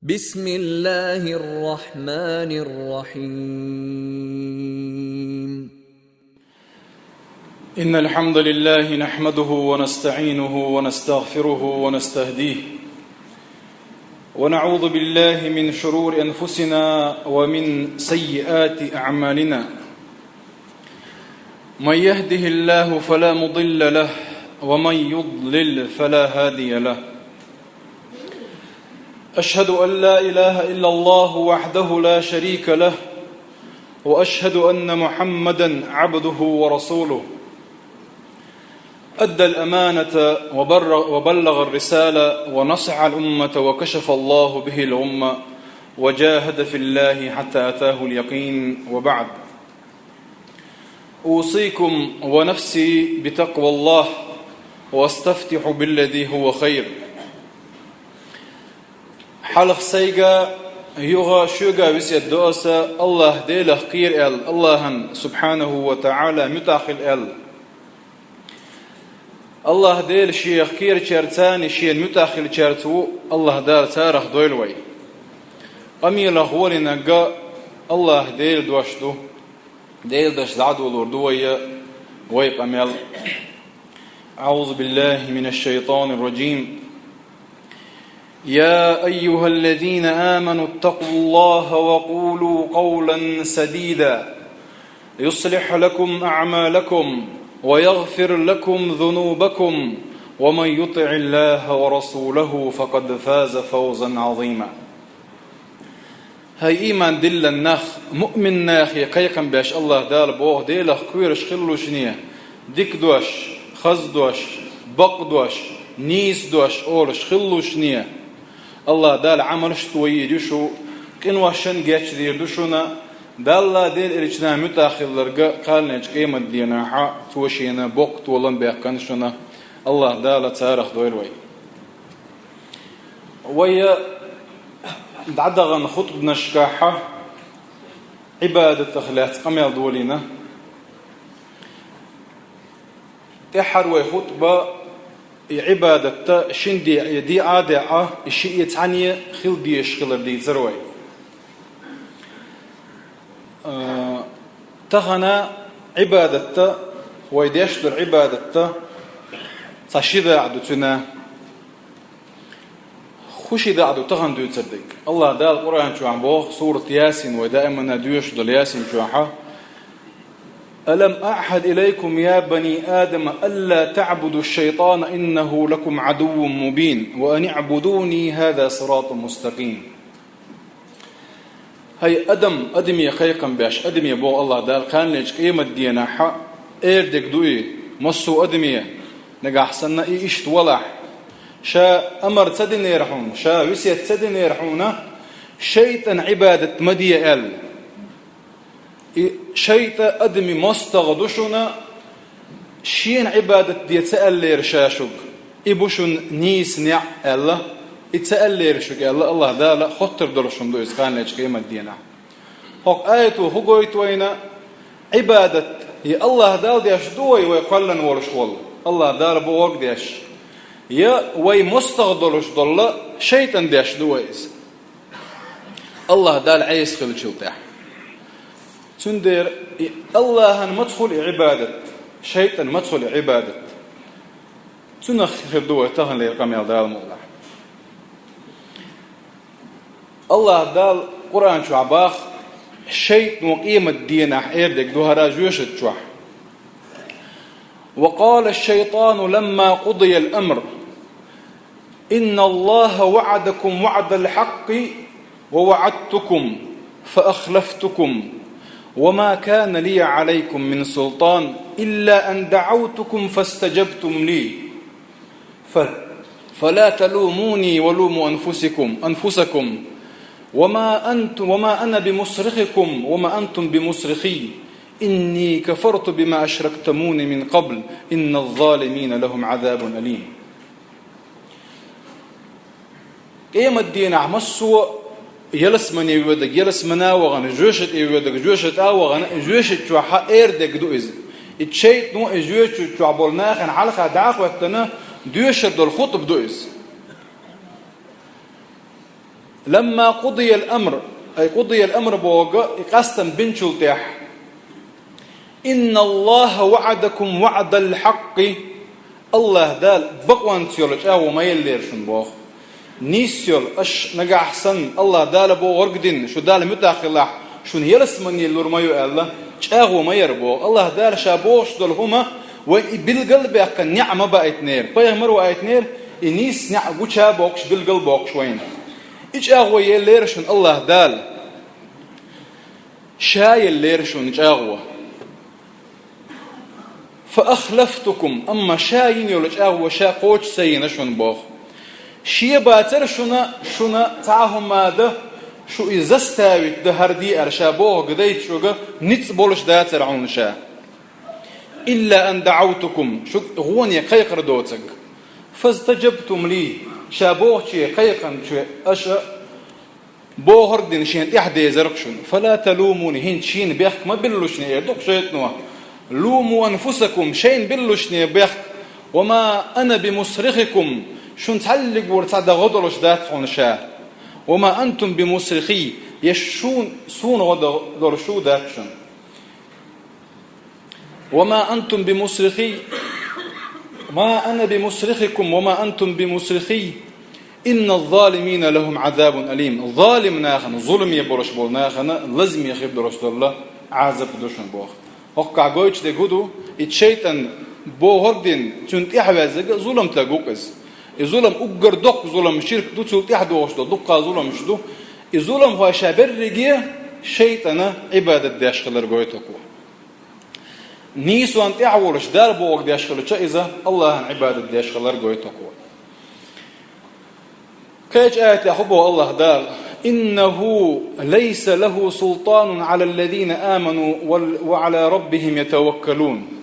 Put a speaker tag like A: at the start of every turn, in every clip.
A: بسم الله الرحمن الرحيم.
B: إن الحمد لله نحمده ونستعينه ونستغفره ونستهديه ونعوذ بالله من شرور أنفسنا ومن سيئات أعمالنا. من يهده الله فلا مضل له ومن يضلل فلا هادي له. أشهد أن لا إله إلا الله وحده لا شريك له وأشهد أن محمدا عبده ورسوله. أدى الأمانة وبلغ الرسالة ونصح الأمة وكشف الله به الغمة وجاهد في الله حتى أتاه اليقين. وبعد، أوصيكم ونفسي بتقوى الله واستفتح بالذي هو خير. حلق سيغا يوغا شوغا وسيد دوسا الله ديله قير الله سبحانه وتعالى متاخل الله ديل شيخ كير شرتاني شين متاخل شرتو الله دار تارخ دويلوي قميل أخوالنا قا الله ديل دوشتو ديل دش العدو الأردوية ويقمل. أعوذ بالله من الشيطان الرجيم. يا أيها الذين آمنوا اتقوا الله وقولوا قولا سديدا يصلح لكم أعمالكم ويغفر لكم ذنوبكم ومن يطع الله ورسوله فقد فاز فوزا عظيما. هاي إيمان دل النخ مؤمن ناخي قيقا باش الله دال بوه ديلخ كويرش خلوش نيه ديك دوش خز دوش بق دوش نيس دوش أولش خلوش نيه الله دال عملش توي دوشو كنوشن جاتش دير دوشونا دالله ديل إليشنا متاخل لرقا قال نيج قيمة ديناحا توشينا بوق تولن بيقنشنا الله دالة تارخ دويلوي. ويا دعدغن خطبنا شكاحة عبادة أخلاق قميل دولينا تحر وي خطبة عبادة شندي دي عادة الشيء يتعني خل دي يشغل دي زروي تغنى عبادة ويديشتر عبادة تشيدا عدوتنا خشيدا عدو تغن دو تصدق الله دال القرآن شو عم بوخ سورة ياسين ودائما ديوش دل ياسين شو عها ألم أعهد إليكم يا بني آدم ألا تعبدوا الشيطان إنه لكم عدو مبين وأن اعبدوني هذا صراط مستقيم. هاي أدم يخيقا باش أدم يبوغ الله دال كان ليش قيمة دينا حق إيردك دوئي مصو أدمية نقا حسنا إيشت ولح شا أمر تدن يرحون شا وسيت تدن يرحونا شيطا عبادة مدية أل شيطا أدمي مستغدشنا شين عبادة دي تأل يرشاشوك إبوشن نيس نع الله يتسأل يرشوك الله دالا خطر درشون دو إسخان ليش قيمة دينا هوك آيته هقويت وينا عبادة هي الله دال ديش دوي ويقلن ورشول الله دال بوغ ديش يا وي مستغدرش دل شيطان ديش دويز الله دال عيس خل شلتح تندير الله مدخل عبادة شيطان مدخل عبادة تنخر دوي تهن ليرقم يالدال مولا الله دال قرآن شو عباخ شيء وقيمة الدين أحيردك دوهرا جوشت شوح. وقال الشيطان لما قضي الأمر إن الله وعدكم وعد الحق ووعدتكم فأخلفتكم وما كان لي عليكم من سلطان إلا أن دعوتكم فاستجبتم لي فلا تلوموني ولوموا أنفسكم وما أنا بمصرخكم وما أنتم بمصرخي إني كفرت بما أشركتموني من قبل إن الظالمين لهم عذاب أليم. قيمة الدين عمسوا يلس من يودك يلس مناوغن جوشت يودك جوشت آوغن جوشت جوحا إيردك دوئز الشيط نو جوشت جوابولناخن حلقة دعاق وقتنا دوشت دول خطب دوئز لما قضي الأمر أي قضي الأمر بوغا قستم بنشلتح إن الله وعدكم وعد الحق الله دال بقوان تيولج وما يليرشن بوغ نيسيول أش نجا أحسن الله دال بو ورقدين شو دال متاخلة شو يلس من يلور ما يؤله شاغو ما يربو الله دال شابوش دول هما وبالقلب يق النعمة بقت نير بيهمر وقت نير النيس نع وشا بوكش بالقلب بوكش وين إيش أغوى يليرشون الله دال شاي يليرشون إيش أغوى فأخلفتكم أما شاين يولج أغوى شا قوش سينشون بوخ شي باتر شنا تعهم ماذا شو إزستاوي دهردي أرشابوه قديت شوغا نتس بولش داتر عون شا إلا أن دعوتكم شو غوني قيقر دوتك فاستجبتم لي شابوه شي قيقا شو أشا بوهردين شين إحدى زرقشون فلا تلوموني هين شين بيخك ما بلوشني يردوك شيطنوا لوموا أنفسكم شين بلوشني بيخك وما أنا بمصرخكم شون تعلق ورتعد غضلش دات عن شا وما أنتم بمصرخي يشون سون غضرشو داتشن وما أنتم بمصرخي ما أنا بمصرخكم وما أنتم بمصرخي إن الظالمين لهم عذاب أليم الظالم ناخن ظلم يبرش بول ناخن لازم يخيب درش الله عذاب درشن بوخ وقع قويتش دي قدو الشيطان بوهردين تنت إحوازك ظلم تلاقوكز الظلم أقر دق ظلم شرك دو تلت إحدوش دو دقا ظلم شدو الظلم هو شابر رجيه شيطان عبادة داشخلر قويتكو نيسو أنت أعولش دار بوغ داشخلر إذا الله عبادة داشخلر قويتكو كيج آية يحبه الله دار إنه ليس له سلطان على الذين آمنوا وعلى ربهم يتوكلون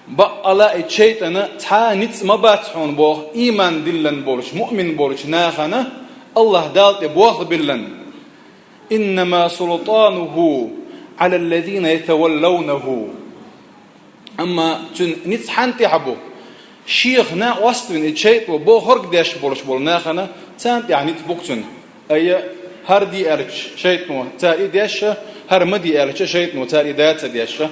B: بقى الشيطان تانيت ما باتحون بوغ إيمان دلن بولش مؤمن بولش ناخنا الله دار بوغ بلن إنما سلطانه على الذين يتولونه أما نتحان تحبه شيخنا وستن الشيء وبوهرق داش بولش بولناخنا تانت يعني تبوكتن أي هردي أرش شيء مو تاري داش هرمدي أرش شيء مو تاري دات داش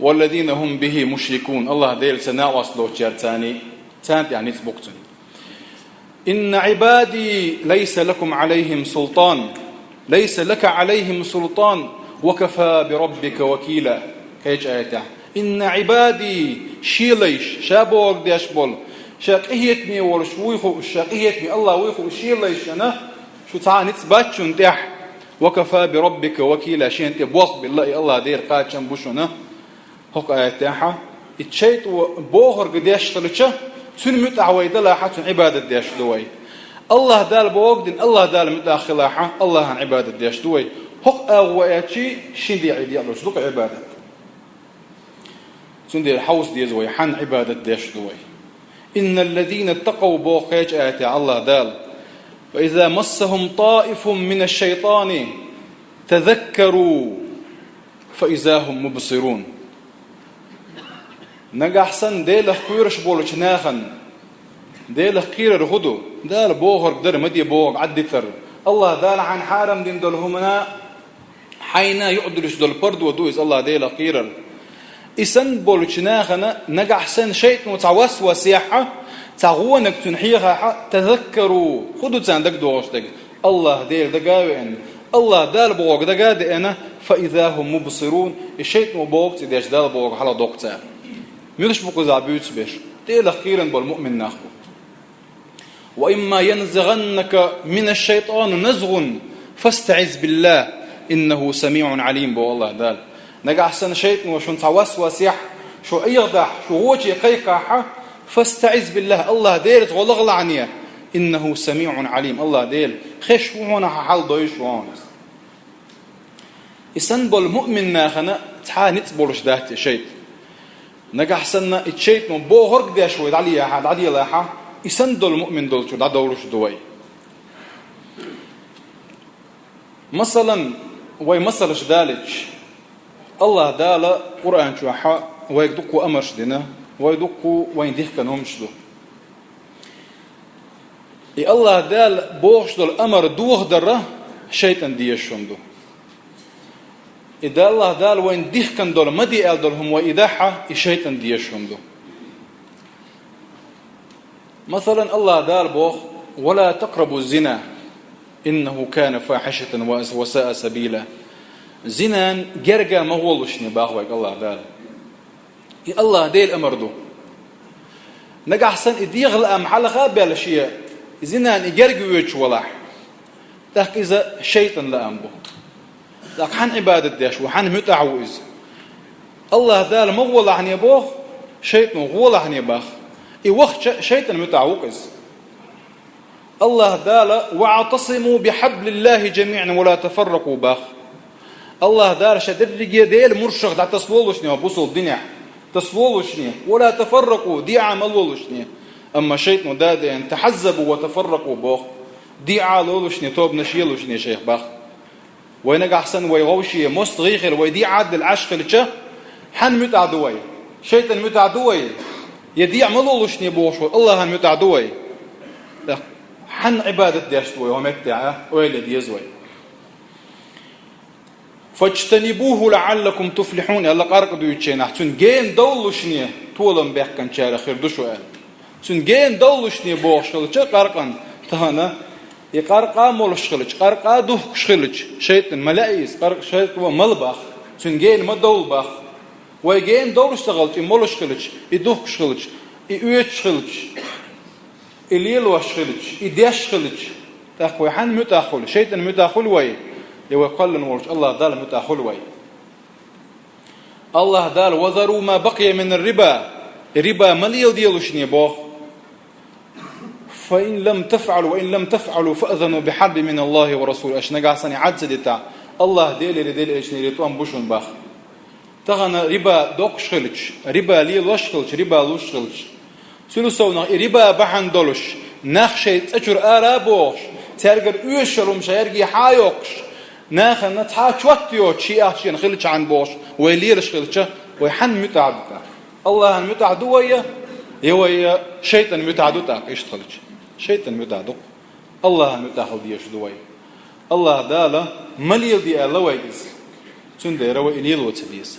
B: والذين هم به مشركون الله ديل سنا وصلوا تاني تانت يعني تبوكتن إن عبادي ليس لكم عليهم سلطان ليس لك عليهم سلطان وكفى بربك وكيلا كيش آياته إن عبادي شيليش شابوك ديش بول شاقيتني والشويخو شاقيتني الله ويخو شيليش أنا شو تعاني تباتشون تح وكفى بربك وكيلا شين تبوخ بالله الله دير قاتشن بوشنا هوك آياتها اتشيت بوهر قديش تلتشه تنمت عويد الله حتى عبادة ديش دوي الله دال بوقدن الله دال متاخلاحه الله عن عبادة ديش دوي هوك أغواتي شين دي عيدي الله شدوك عبادة سندي الحوس دي زوي حن عبادة ديش دوي إن الذين اتقوا بوقيج آياتي الله دال وإذا مسهم طائف من الشيطان تذكروا فإذا هم مبصرون نجح سن ديل خيرش بولش ناخن ديل خير رغدو دال بوغر در مدي بوغ عدتر الله دال عن حارم دين دول همنا حينا يقدرش دول برد ودويز الله ديل خير إسن بولش ناخن نجح سن شيء متعوس وسياحة تعونك تنحيها تذكروا خدوا تاندك دوشتك الله ديل دقاوين الله دال بوغ دقادي أنا فإذا هم مبصرون الشيء مبوغ تديش دال بوغ على دوكتار ميرش بوكو زعبيوتش بيش ديل أخيرا بالمؤمن ناخو وإما ينزغنك من الشيطان نزغ فاستعذ بالله إنه سميع عليم بو الله دال نجا أحسن شيء وشون تعوس وسيح شو أيضح شو غوتي قيقاحة فاستعذ بالله الله ديل تغلغل عنيه إنه سميع عليم الله ديل خش وهنا حال ضيش وانس إسن بالمؤمن ناخنا تحانت بولش دهت شيء نجا أحسن الشيء من بوهرق ده شوي عليه حد عليه لاحة يسند المؤمن دول شو دورش دوي مثلا ويمثلش دالج الله دال قرآن شو حا ويدقوا أمرش دنا ويدقوا وين ده كانهم شدو الله دال بوش دول أمر دوخ درة شيطان ديشوندو إذا الله دال وين ديخ كان دول ما دي دول هم وإداحة الشيطان ديشوندو مثلا الله دال بوخ ولا تقربوا الزنا إنه كان فاحشة وساء سبيلا زنا جرجا ما هولشني باخوك الله دال الله ديل أمر دو نجا حسن إديغ الأم حلقة بالشيء زنا يجرجوا ويش ولاح لكن إذا شيطان لأمبو لكن حن عبادة داش وحن متعوز الله دال مغول عن يبوه شيطان مغول عن يباخ وقت شيطان متعوز الله دال واعتصموا بحبل الله جميعا ولا تفرقوا باخ الله دال شدرجي ديل مرشخ دا تصولشني وبوصل الدنيا تصولشني ولا تفرقوا دي عملولشني أما شيطان داد أن تحزبوا وتفرقوا باخ دي عالولشني توب نشيلشني شيخ باخ وينك أحسن ويغوشي مستغيخل ويدي عاد العشق لشه حن متعدوي شيطان متعدوي يدي عملولشني بوش الله متعدوي حن عبادة داشتوي ومتعه ويلد يزوي فاجتنبوه لعلكم تفلحون الله قارق دو يتشينا تون جين دولشني طولن بيحكن شارع خير دو سؤال تون جين دولشني بوشل چه قارقن تهانا يقارقا مولش خلج قارقا دوخ خلج شيطان ملائيس قارق شيطان ملبخ تون جين ما دولبخ ويجين دولش تغلط مولش خلج يدوخ خلج يويتش خلج الليل واش خلج يديش خلج تاخوي حن متاخل شيطان متاخل وي يوقل نورج الله دال متاخل وي الله دال وذروا ما بقي من الربا مليل ديالوشني بوخ فإن لم تفعلوا فأذنوا بحرب من الله ورسوله أشنقا سني عدسدتا الله ديل إيشني ريتوان بوشن باخ تغنى ربا دوقش خلج ربا ليل وش خلج ربا لوش خلج سلوسونا ربا بحن دولش نخشي تأجر آرابوش ترجر يوشلوم شيرجي حايوكش ناخ نتحاش وقتيو شيء أشين خلج عن بوش ويليرش خلجه ويحن متعدتا الله متعدوية يويا شيطان متعدوتا إيش خلج شيطان متعدو الله متعدو ديش دوي الله دالا مليل دي الله ويجز تندير وإليل وتبيس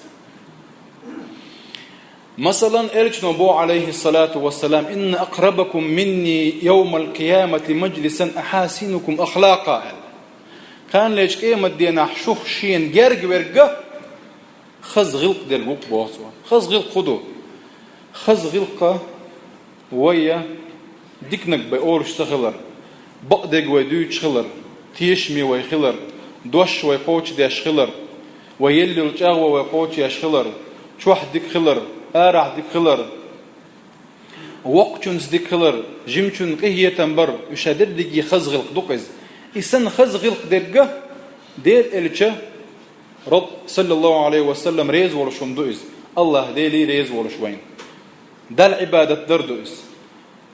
B: مثلا إرج نبو عليه الصلاة والسلام إن أقربكم مني يوم القيامة مجلسا أحاسنكم أخلاقا كان ليش قيمة دينا حشوخ شين جرق ورقة خز غلق درقوق بوصوا خز غلق خدو خز غلقة ويا ديكنك بأورش تخلر بقدق ويدوش خلر تيشمي ويخلر دوش ويقوش ديش خلر ويلي الجاوة ويقوش يش خلر شوح ديك خلر آرح ديك خلر وقتشنز ديك خلر جمشن قهية تنبر يشادد ديكي خز غلق دوقز إسان خز غلق درقة دير إلتشا رب صلى الله عليه وسلم ريز ورشوم دوئز الله ديلي ريز ورشوين دا العبادة دردوئز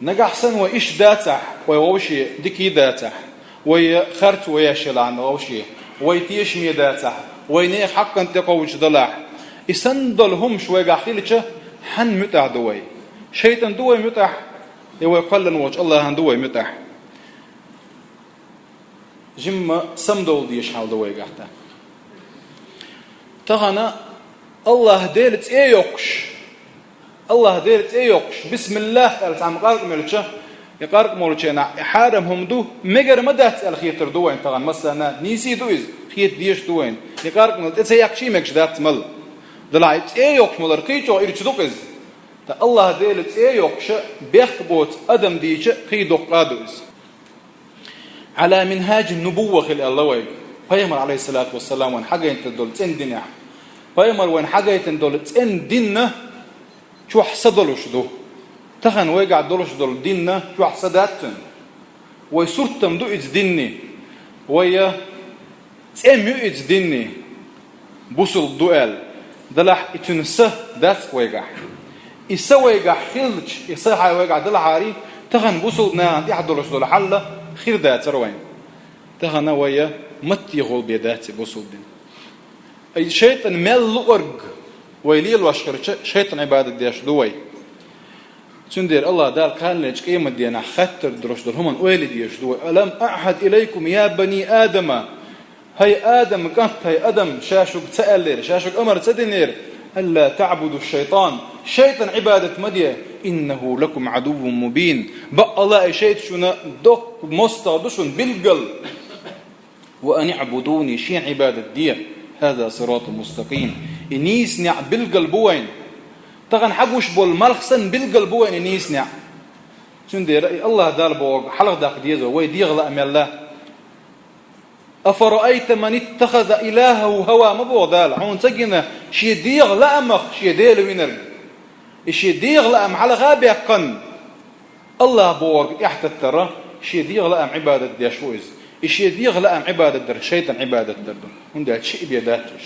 B: نجا حسن وإيش داتح ويوشي ديكي داتح ويخرت ويشل عن ووشي ويتيشمي داتح وينيخ حقا تقوش ضلاح إسان ضلهم شوي قاحيلتشا حن متع دوي شيطان دوي متع يقلن وجه الله هن دوي متع جمع سمدول ديش حال دوي قاحتا تغنى الله ديلت ايه يقش الله ديلت ايه يقش بسم الله قالت عم قارق ملتشا يقارق مولتشا حارم هم دو مجر مدات الخيتر دوين تغنى مثلا نيسي دويز خيت ديش دوين يقارق ملتشا سيقشي مكش دات مل دلعت ايه يقش ملرقيتو إرش دوقز الله ديلت ايه يقش بيخبوت أدم ديش قيدو قادوز على منهاج النبوة خلال الله ويقول فيمر عليه الصلاة والسلام وين حاجة ينتدول تين دينه فيمر وين حاجة ينتدول تين دينه شو حصدلوش دو تخن ويقع دولش دول دينه شو حصداتن ويصورتم دو إز ديني ويا تيم يو إز ديني بوصل دوال دلح يتنسه دات ويقع يسوي ويقع خلج يصيح ويقع دلحاري تخن بوصل نان يحضرش دول حله خير دات روين تخن ويا مت يغول بيدات بوصل دين أي شيطان مال لورج ويليل واشكر شيطان عبادة ديش دوي تندير الله دار قال لك قيمة دينا خطر دروش در هم ويلد يشدو ألم أعهد إليكم يا بني آدم هاي آدم كانت هاي آدم شاشك تألير شاشك أمر تدنير ألا تعبدوا الشيطان شيطان عبادة مدية إنه لكم عدو مبين بقى الله شيط شنا دوك مستغدشن بالقلب وأن اعبدوني شين عبادة دي هذا صراط مستقيم إنيس نع بالقلب وين تغن حقوش بول ملخصن بالقلب وين إنيس نع تندير الله دار بوق حلق داق ديزو وي ديغلا أم الله أفرأيت من اتخذ إلهه هوا مبو دال عون تجينا شي ديغ لا أمخ شي ديل وينر شي ديغ لا أم على غابي قن الله بوق إحت الترى شي ديغ لا أم عبادة ديشويز شي ديغ لا أم عبادة در شيطان عبادة در هندا شيء بيداتش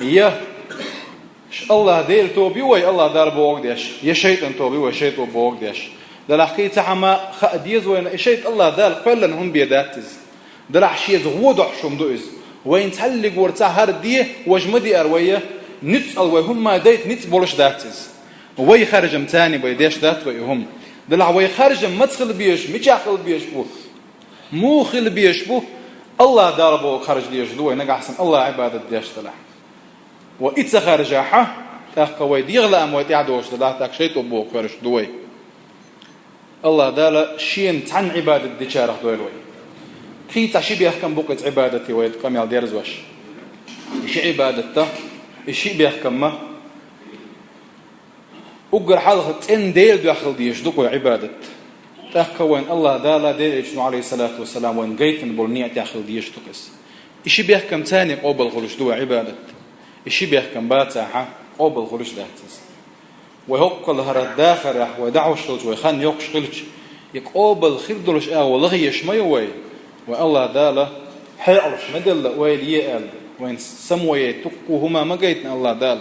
B: يا الله ديل توبي وي الله دار بوق ديش يا شيطان توبي وي شيطان بوق ديش دل حكيت عما خديز وين شيط الله دال فعلا هم بيداتز دلع شيء زغودح شوم دوز وين تعلق ورتا هرديه وجمدي أرويه نتسأل وهم ما ديت نتس بولش داتز وي خارجم تاني بيديش دات ويهم دلع وي خارجم ما تخل بيش مجاخل بيش بو مو خل بيش بو الله داربو خارج ديش دوي نقع حسن الله عبادة ديش دلع وإتس خارجاحة تاق وي ديغلا أم ويتعدوش دلع تاق شيء تبو خارج دوي الله دالا شين تن عبادة ديشارح دوي الوي في تعشي بيحكم بوقت عبادتي ويتقام يال ديرز واش إشي عبادته إشي بيحكم ما أقر حلقة إن ديل داخل ديش دقوا عبادة تحكوين الله دالا ديل إجنو عليه الصلاة والسلام وين قيتن بولنيع داخل ديش دقس إشي بيحكم تاني قوبل غلوش دوا عبادة إشي بيحكم باتاحة قوبل غلوش داتز ويهقل هرد داخل ودعوش غلوش ويخان يوقش غلوش يقوبل خردلوش والله يشميوي والله دالا حيعرش مدل ويلي قال وين سموي تقوهما ما قيتنا الله دال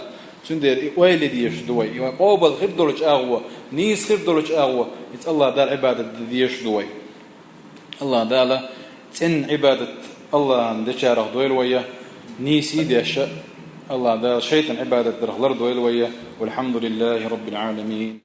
B: تندير ويلي ديش دوي يقوبل خردلوش اغوى نيس خردلوش اغوى يت الله دال عبادة ديش دوي الله دالا تن عبادة الله ندشاره دويل ويا نيسي ديش الله دال شيطان عبادة درغلر دويل ويا والحمد لله رب العالمين.